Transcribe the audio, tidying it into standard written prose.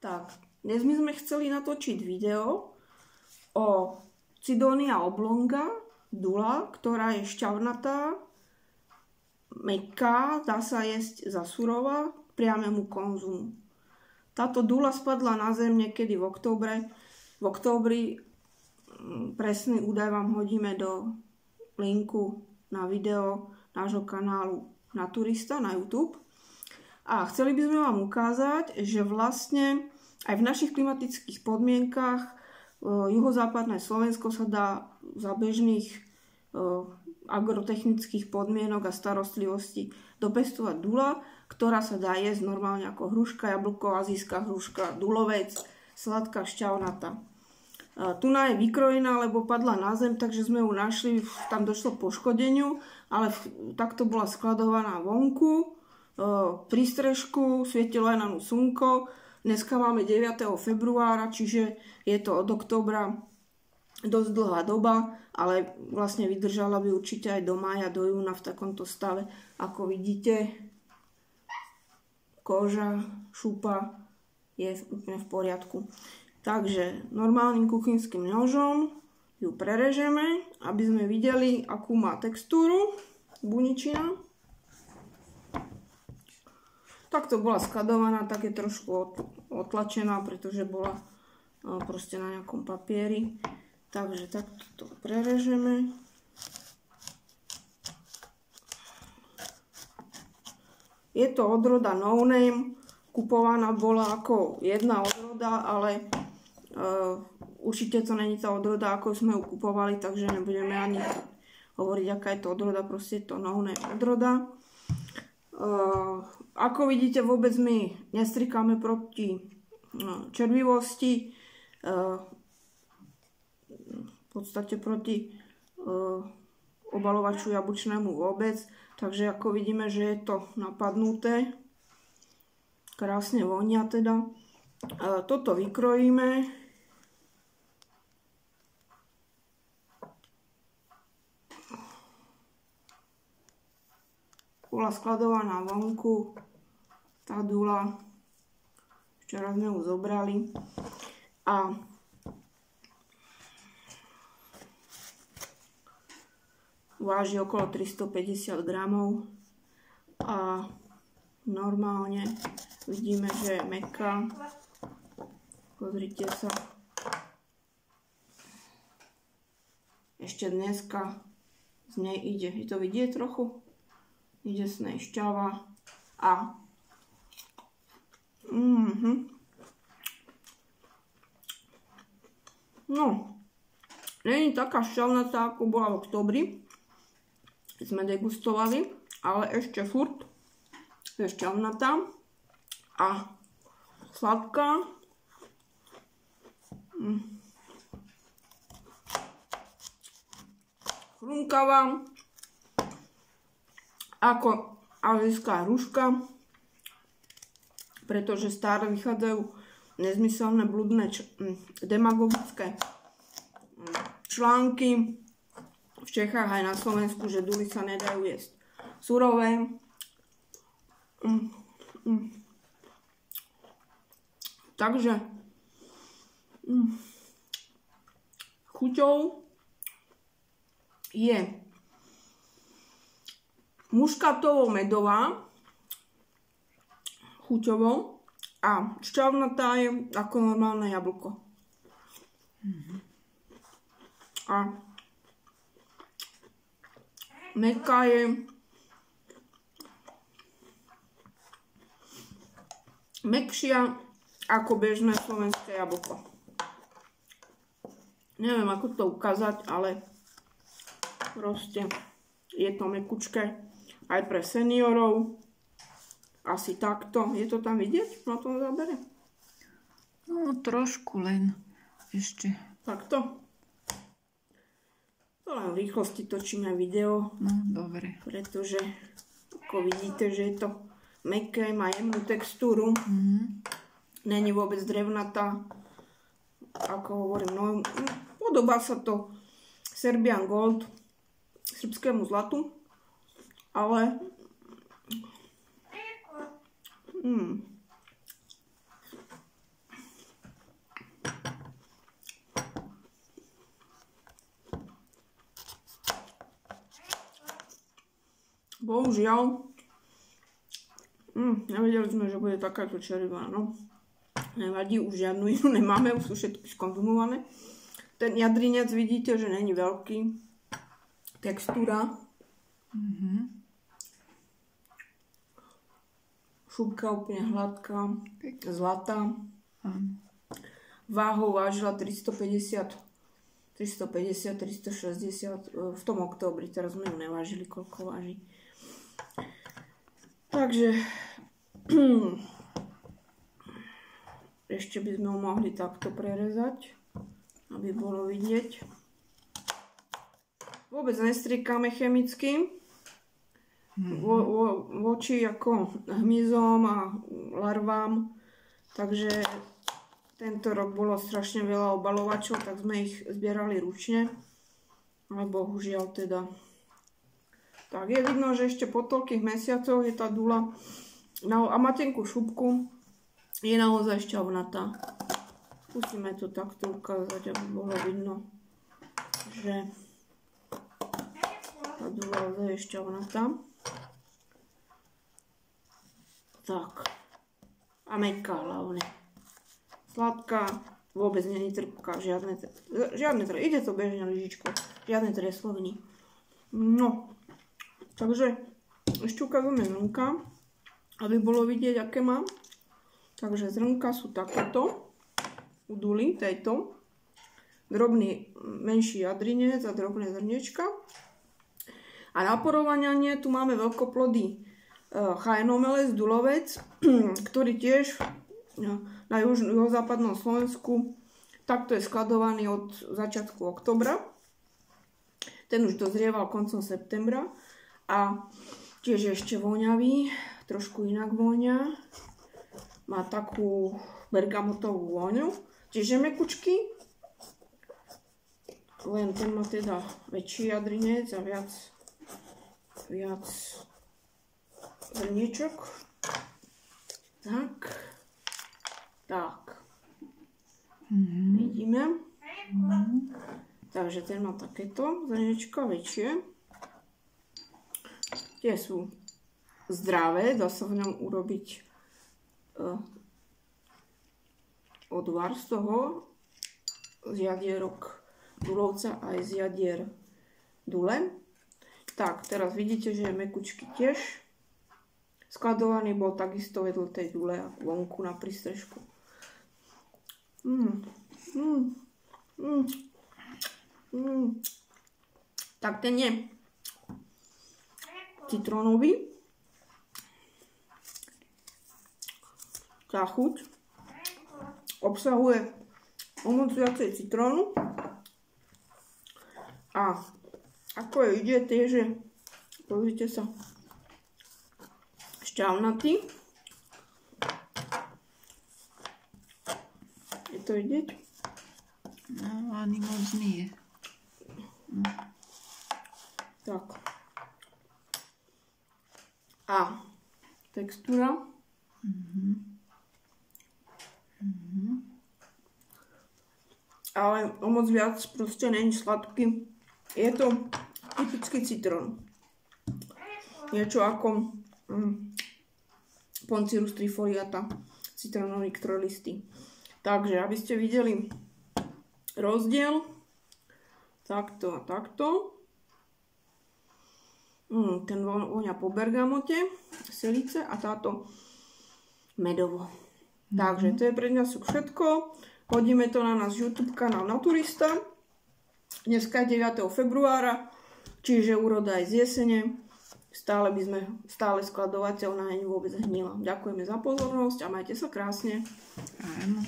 Tak, dnes my sme chceli natočiť video o Cydonia oblonga, dula, ktorá je šťavnatá, mäkká, dá sa jesť za surová k priamému konzumu. Táto dula spadla na zem niekedy v októbri. Presný údaj vám hodíme do linku na video nášho kanálu Naturista na YouTube. A chceli by sme vám ukázať, že vlastne aj v našich klimatických podmienkach juhozápadné Slovensko sa dá za bežných agrotechnických podmienok a starostlivosti dopestovať dula, ktorá sa dá jesť normálne ako hruška, jablko, azijská hruška, dulovec, sladká, šťavnatá. Tuna je vykrojená, lebo padla na zem, takže sme ju našli, tam došlo k poškodeniu, ale takto bola skladovaná vonku, pri strežku, svietilo aj na ňu slnko. Dneska máme 9. februára, čiže je to od októbra dosť dlhá doba, ale vlastne vydržala by určite aj do mája, do júna v takomto stave. Ako vidíte, koža, šupa je úplne v poriadku. Takže normálnym kuchynským nožom ju prerežeme, aby sme videli, akú má textúru buničina. Takto bola skladovaná, tak je trošku otlačená, pretože bola proste na nejakom papieri. Takže takto to prerežeme. Je to odroda No Name. Kupovaná bola ako jedna odroda, ale určite to není tá odroda, ako sme ju kupovali, takže nebudeme ani hovoriť, aká je to odroda. Proste je to No Name odroda. Ako vidíte, vôbec my nestrikáme proti červivosti, v podstate proti obalovaču jablčnému vôbec, takže ako vidíme, že je to napadnuté, krásne vonia teda. Toto vykrojíme. Bola skladovaná vonku, tá dula, včera sme ju zobrali a váži okolo 350 gramov a normálne vidíme, že je mäkká. Pozrite sa. Ešte dneska z nej ide, je to vidieť trochu? Ide z nej šťava a no, není taká šťavnatá, ako bola v októbri, keď sme degustovali, ale ešte furt je šťavnatá a sladká. Chrunkavá ako azijská hruška, pretože stále vychádzajú nezmyselné, bludné, demagogické články v Čechách aj na Slovensku, že duly sa nedajú jesť surové. Takže chuťou je muškatovou medová chuťovou a šťavnatá je ako normálne jablko. A mäkká je mäkšia ako bežné slovenské jablko. Neviem, ako to ukázať, ale proste je to mäkúčké. Aj pre seniorov. Asi takto. Je to tam vidieť na tom zábere? No, trošku len. Ešte. Takto. To len v rýchlosti točíme video. No, dobre. Pretože, ako vidíte, že je to mäkké, má jemnú textúru. Není vôbec drevnatá. Ako hovorím, no, podobá sa to Serbian Gold, srbskému zlatu. Ale Bohužiaľ, nevedeli sme, že bude takáto čerivá, no. Nevadí, už žiadnu inú nemáme, už sú všetky skonzumované. Ten jadrinec vidíte, že není veľký. Textúra. Šupka úplne hladká, zlatá. Váhou vážila 360, 360 v tom októbri. Teraz sme ju nevážili, koľko váži. Takže ešte by sme ho mohli takto prerezať, aby bolo vidieť. Vôbec nestrikáme chemicky. Voči ako hmyzom a larvám. Takže tento rok bolo strašne veľa obalovačov, tak sme ich zbierali ručne. Ale bohužiaľ teda. Tak je vidno, že ešte po toľkých mesiacoch je tá dula a má tenkú šupku. Je naozaj šťavnatá. Skúsime to takto ukázať, aby bolo vidno, že tá dula je šťavnatá. Tak. A mäkká hlavne. Sladká, vôbec není trpká, žiadne ide to bežne lyžičkou, žiadne tresloviny. No, takže ešte ukazujeme zrnka, aby bolo vidieť, aké mám. Takže zrnka sú takéto, u duly tejto, drobný menší jadrinec a drobné zrniečka. A na porovnanie tu máme veľkoplodý Chaenomele dulovec, ktorý tiež na juhozápadnom Slovensku takto je skladovaný od začiatku októbra. Ten už dozrieval koncom septembra a tiež je ešte voňavý, trošku inak voňa. Má takú bergamotovú vôňu, čiže mekučky. Len ten má teda väčší jadrinec a viac zrničok. Tak. Vidíme. Takže ten má takéto zrnička väčšie. Tie sú zdravé, dá sa v ňom urobiť odvar z toho, z jadierok dulovca aj z jadier dule. Tak, teraz vidíte, že je mekučky tiež. Skladovaný bol takisto vedľa tej dule a vonku na prístrežku. Tak ten je citrónový. Tá chuť obsahuje o moc viacej citrónu. A ako je vidieť, je, že pozrite sa, šťavnatý. Je to vidieť? No, ani moc nie. Tak. A textúra. Ale o moc viac proste není sladký. Je to typický citrón. Niečo ako Poncirus trifoliata, citrónový ktorlisty. Takže, aby ste videli rozdiel, takto a takto. Ten voňa po bergamote, silice a táto medovo. Takže to je pre dnes všetko. Hodíme to na náš YouTube kanál Naturista. Dneska je 9. februára, čiže úroda aj z jesene. Stále skladovateľná, ani vôbec hnila. Ďakujeme za pozornosť a majte sa krásne. Áno.